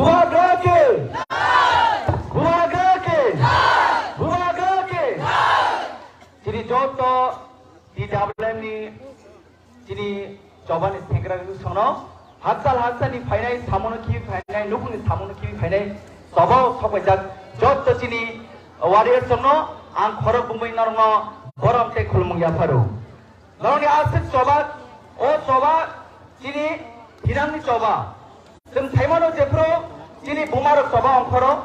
부하가게 부하가게 buhaga jadi joto di dalam ni jadi coba ni tengkara itu sono hasil ni final samun ki final nukun ni samun ki final coba coba joto jadi warrior sono ang khorok bumai narno borom te khulmung ya paru lawan ni asik coba jadi hiram ni coba sem thaimano jepro jadi bumarok coba ang khorok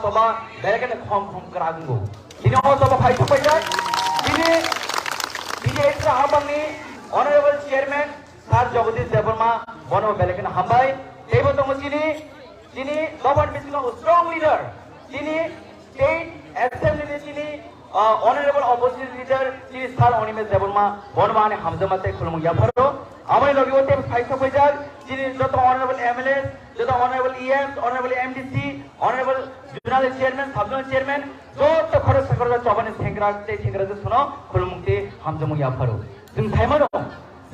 coba berekan khom keragungu ini coba fight apa ya ini extra habang ni honorable chairman Sir Jagadish Devarma one of Belakan Hambai table to sini government is a strong leader sini state assembly sini honorable opposition leader sini Sir Onimes Devarma one mane Hamzama te khulmung ya pharo amai logi ote fight apa ya sini joto honorable MLA joto honorable EMs honorable MDC honorable zonal chairman sub zonal chairman joto khorok sakara chobane thengra te suno khulmung te Hamzama ya pharo जों थाइमानो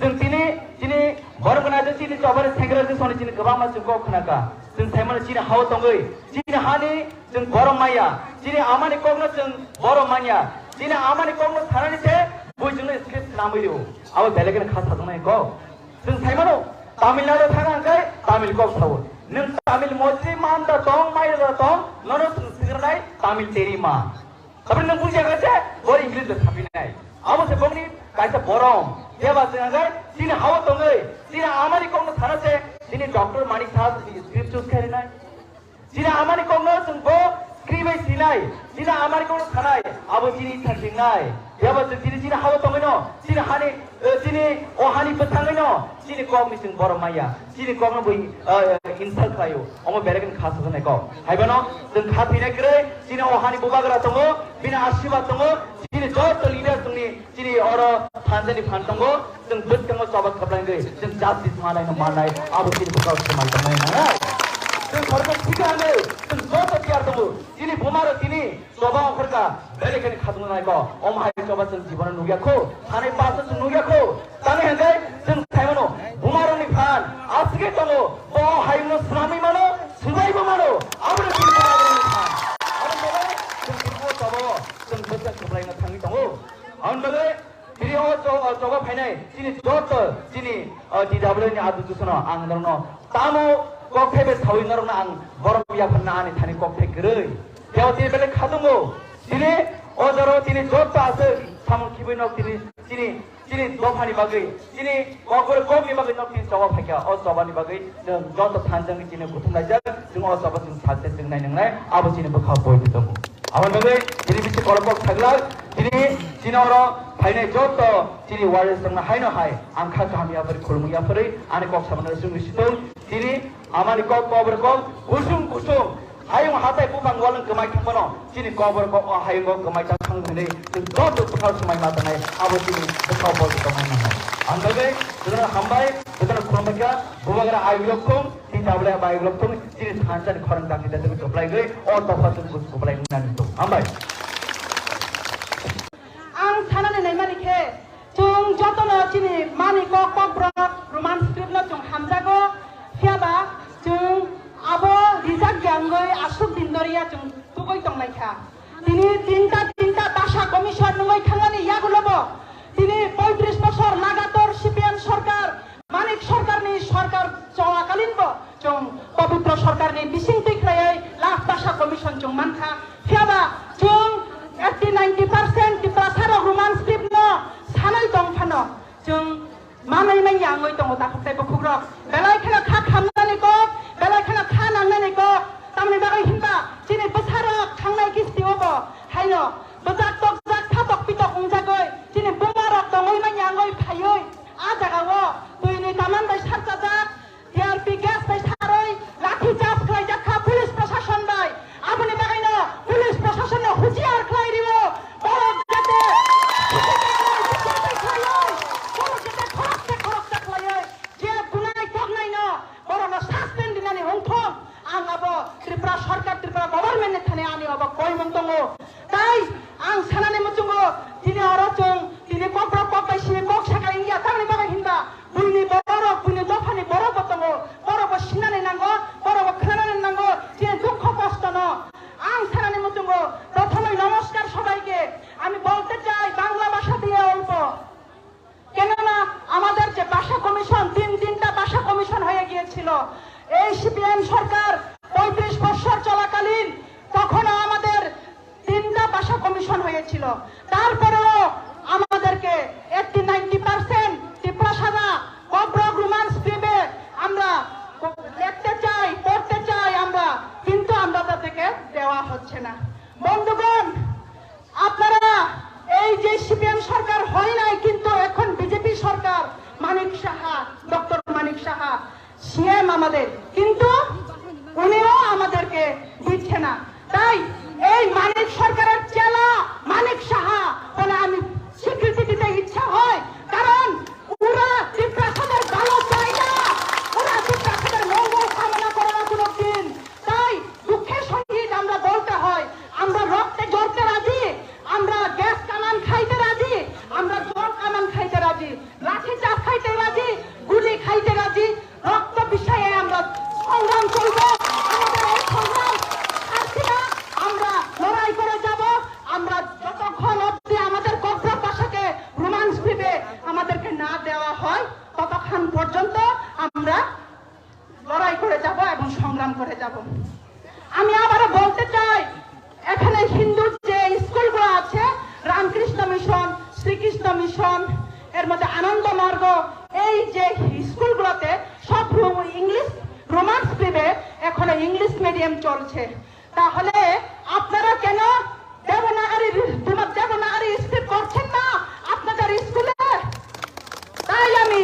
जों दिनै बर गनाजों दिनै चबरे थेंग्रा जों सनि दिनै गोबां मानसिखौ खोनाका जों थाइमानो दिनै हाव दङै दिनै हानि जों बर माया दिनै आमानि कगनो जों बर मानिया दिनै आमानि कगनो थानानै थे बयजोंनो स्क्रिप्ट नामैयो आबो बेलेगन खासा दंनाय को जों थाइमानो तामिलनाडु थानांगाय तामिल को सावो नों तामिल मोजि मानदा दं माइदा दं ननो सिगरनाय तामिल तेरी मा तबे नों बुजियागासे बर इंग्लिश थाफिनाय आबो से बंगनि कायसा बरम देवा जोंगाय दिनै हाव दङै दिनै आमानि कगनो थानासे दिनै डॉक्टर मानिक साहब स्क्रिप्ट चूज करिनाय दिनै आमानि कगनो जोंबो स्क्रिप्ट सिनाय दिनै आमानि कगनो थानाय आबो दिनै थांसिनाय देवा जों दिनै हाव दङैनो दिनै हानि दिनै अहानि बथाङैनो दिनै कगनि जों बर माया दिनै कगनो बै इनसाल्ट खायो अमो बेलेगन खास होनाय को हायबानो जों खाफिनाय ग्रै दिनै अहानि बुबाग्रा दङ बिना आशीर्वाद दङ दिनै जत लिडार जोंनि दिनै अर फानजानि फानदंगो जों बदकंगो सबक खबलांगै जों जास्टिस मानायनो मानाय आबो दिनै बुकाव समाल दंनाय ना जों सरकार थिगानो जों जत तियार दङ दिनै बुमारो दिनै सबा अखरका बेलेगन खादुनाय को अमहाय सबा जों जीवन नुयाखौ थानाय पास जों नुयाखौ ताने हंगाय जों थाइमानो बुमारोनि फान आसगे दङ बो हायनो स्नामी मानो सुबायबो मानो आबो दिनै बुमारोनि फान आरो जों दिनै सबा जों बदका खबलायनो थाङि दङ आंबोले दिनै जगा फाइनाय दिनै जत दिनै DW नि आदु जुसनो आं नरनो तामो ककथेबे सावि नरनो आं बरबिया फन्ना आनि थानि ककथे गरै बेयाव दिनै बेले खादुमो दिनै अजरो दिनै जत आसे सामु खिबैनो दिनै दफानि बागै दिनै ककर कमनि बागै नखि जगा फाइका अ जबानि बागै जों जत थानजों दिनै बुथुमनायजों जों अ जबा जों साथे जों नायनोंलाय आबो दिनै बोखा बयबो दङ आबो नगै दिनै बिसे करपक थागला दिनै दिनरो फाइनाय जत दिनै वारिस दंना हायनो हाय आंखा गामियाफोर खुलमुयाफोरै आनि कक सामने जों निसितो दिनै आमानि कक कबर कक गुसुं हायं हाथाय बुबां वालं गमाय थांबनो दिनै कबर कक हायंगो गमाय थांगनै जों जत बुखाव समाय मादनाय आबो दिनै बुखाव बयबो दंना आं नगै जों हामबाय जों खुलमुया बुबाग्रा आयुलकम DW बायुलकम दिनै थानसानि खरं दानि जों गब्लायगै अ दफा जों गब्लाय नानि दं हामबाय थानानै नै मानिखे जों जतनो दिनै मानिको ककब्रक रोमान स्क्रिप्टनो जों हामजागो फियाबा जों आबो रिजाक गांगै आसुक दिनदरिया जों तुगै दंनायखा दिनै तिनटा भाषा कमिसन नङै थांनानै यागुलबो दिनै 35 बছর लागातार CPM सरकार मानिक सरकारनि सरकार चलाकालिनबो जों पवित्र सरकारनि बिसिं दैख्रायै लाख भाषा कमिसन जों मानखा फियाबा जों 80-90% di pasar roman script no sanai dong phano jung manai nai yangai dong ta khoptai bukhurok belai khana kha khamnani ko belai khana kha nangnani ko tamni bagai hinba chini basarok thangnai kistiwo bo haino bajak tok jak thatok pitok ungjagoi chini bumarok dongoi nai yangai phayoi a jagawo tuini taman bai sarcha jak TRP gas bai saroi lathi chap khlai jak kha police प्रशासन bai apni bagai no police प्रशासन no hujiar khlai dibo borok jate je bunai ko এই CPM সরকার 35 বছর চলাকালীন তখনও আমাদের 3টা ভাষা commission হয়েছিল। তারপরেও আমাদেরকে 80-90% টিপ্রাসাদা কব্রক রোমান স্ক্রিপ্টে আমরা লিখতে চাই, পড়তে চাই আমরা, কিন্তু আমরা তাদেরকে দেওয়া হচ্ছে না। বন্ধুগণ, আপনারা এই যে সিপিএম সরকার হয় নাই, কিন্তু এখন বিজেপি সরকার, মানিক সাহা, ডক্টর মানিক সাহা সিএম আমাদের, কিন্তু উনিও আমাদেরকে দিচ্ছে না। তাই এই মানিক সরকারের চেলা মানিক সাহা বলে আমি স্বীকৃতি দিতে ইচ্ছা হয়, কারণ ওরা টিপ্রাসাদের ভালো চায় না, ওরা টিপ্রাসাদের মঙ্গল কামনা করে না কোনোদিন। তাই দুঃখের সঙ্গীত আমরা বলতে হয়, আমরা রক্তে জ্বলতে রাজি, আমরা গ্যাস কামান খাইতে রাজি, আমরা জল কামান খাইতে রাজি, লাঠি চাপ খাইতে রাজি, গুলি খাইতে রাজি, রক্ত বিষয়ে আমরা সংগ্রাম চলব। আমাদের এই সংগ্রাম ছাড়ছি না, আমরা লড়াই করে যাব। আমরা যতক্ষণ অবধি আমাদের কব্রক ভাষাকে রোমান স্ক্রিপ্টে আমাদেরকে না দেওয়া হয়, ততক্ষণ পর্যন্ত আমরা লড়াই করে যাব এবং সংগ্রাম করে যাব। আমি আবারও বলতে চাই, এখানে হিন্দু যে স্কুলগুলো আছে, রামকৃষ্ণ মিশন, শ্রীকৃষ্ণ মিশন, এর মধ্যে আনন্দ মার্গ, এই যে স্কুলগুলোতে সব ইংলিশ রোমান স্ক্রিপ্টে এখনো ইংলিশ মিডিয়াম চলছে। তাহলে আপনারা কেন দেবনাগরী স্ক্রিপ্ট করছেন না আপনাদের স্কুলে? তাই আমি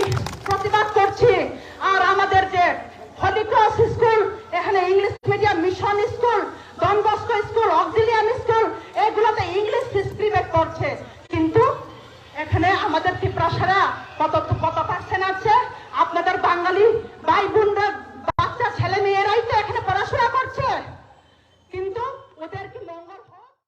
প্রতিবাদ করছি। আর আমাদের যে হলি ক্রস স্কুল, এখানে English medium mission school, Don Bosco school, Auxilium school, এগুলোতে ইংলিশ স্ক্রিপ্ট করছে, কিন্তু এখানে আমাদের টিপ্রাসারা কত